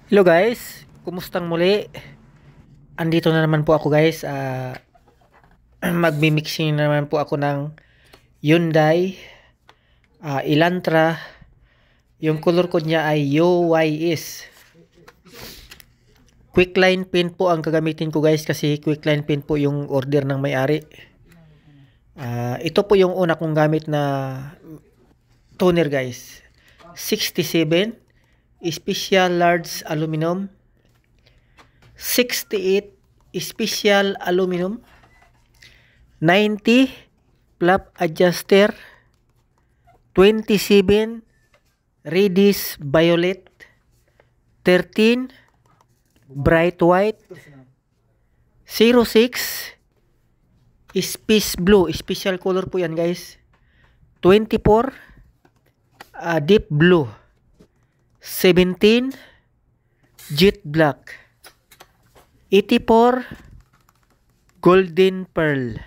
Hello guys, kumustang muli? Andito na naman po ako guys. Magmi-mixing na naman po ako ng Hyundai Elantra. Yung color code niya ay UYS. Quick line pin po ang gagamitin ko guys kasi quick line pin po yung order ng may-ari. Ito po yung una kong gamit na toner guys. 67 special large aluminum, 68 special aluminum, 90 flap adjuster, 27 reddish violet, 13 bright white, 06 space blue, special color po yan guys, 24 deep blue, 17 jet black, 84 golden pearl.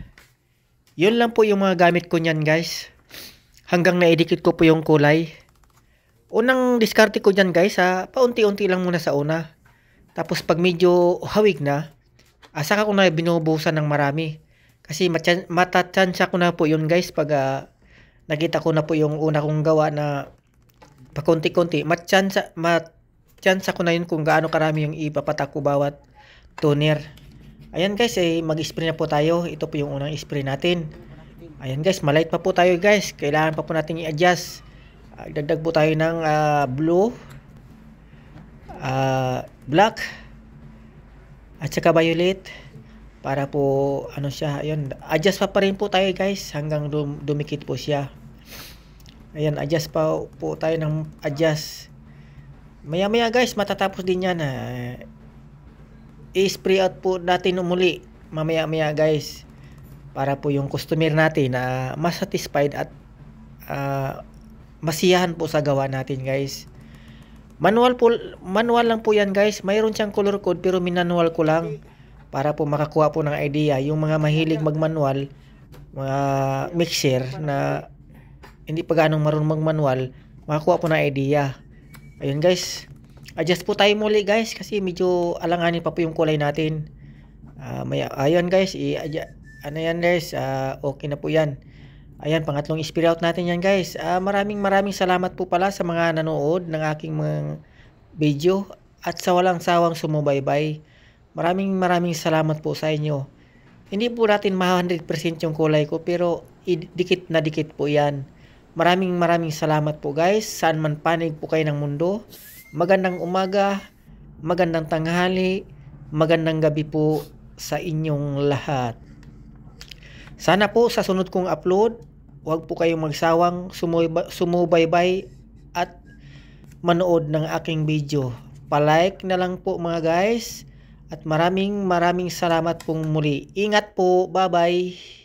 Yun lang po yung mga gamit ko niyan guys. Hanggang na-edit ko po yung kulay. Unang diskarte ko niyan guys, paunti-unti lang muna sa una. Tapos pag medyo hawig na, saka ko na binubuhusan ng marami. Kasi matatansya ko na po yun guys pag nakita ko na po yung una kong gawa na pakunti-kunti. Matyansa ko na yun kung gaano karami yung ipapatak ko bawat toner. Ayan guys, mag-spray na po tayo. Ito po yung unang spray natin. Ayan guys, malight pa po tayo guys. Kailangan pa po natin i-adjust. Dagdag po tayo ng blue, black, at saka violet. Para po, ano siya, ayun. Adjust pa rin po tayo guys hanggang dumikit po siya. Ayan, adjust pa po tayo ng adjust. Maya-maya guys, matatapos din yan. I-spray out po natin muli mamaya-maya guys. Para po yung customer natin na mas satisfied at masiyahan po sa gawa natin guys. Manual lang po yan guys. Mayroon siyang color code pero minanual ko lang. Para po makakuha po ng idea. Yung mga mahilig magmanual, mga mixer na hindi pa ganong marunong magmanual, makakuha po ng idea. Ayun guys, adjust po tayo muli guys kasi medyo alanganin pa po yung kulay natin. Ayun guys, ano yan guys, okay na po yan. Ayan, pangatlong spray out natin yan guys. Maraming salamat po pala sa mga nanood ng aking mga video at sa walang sawang sumubaybay. Maraming salamat po sa inyo. Hindi po natin 100% yung kulay ko pero dikit na dikit po yan. Maraming salamat po guys. Saan man panig po kayo ng mundo. Magandang umaga, magandang tanghali, magandang gabi po sa inyong lahat. Sana po sa sunod kong upload, huwag po kayong magsawang sumubaybay at manood ng aking video. Palike na lang po mga guys. At maraming salamat pong muli. Ingat po. Bye-bye.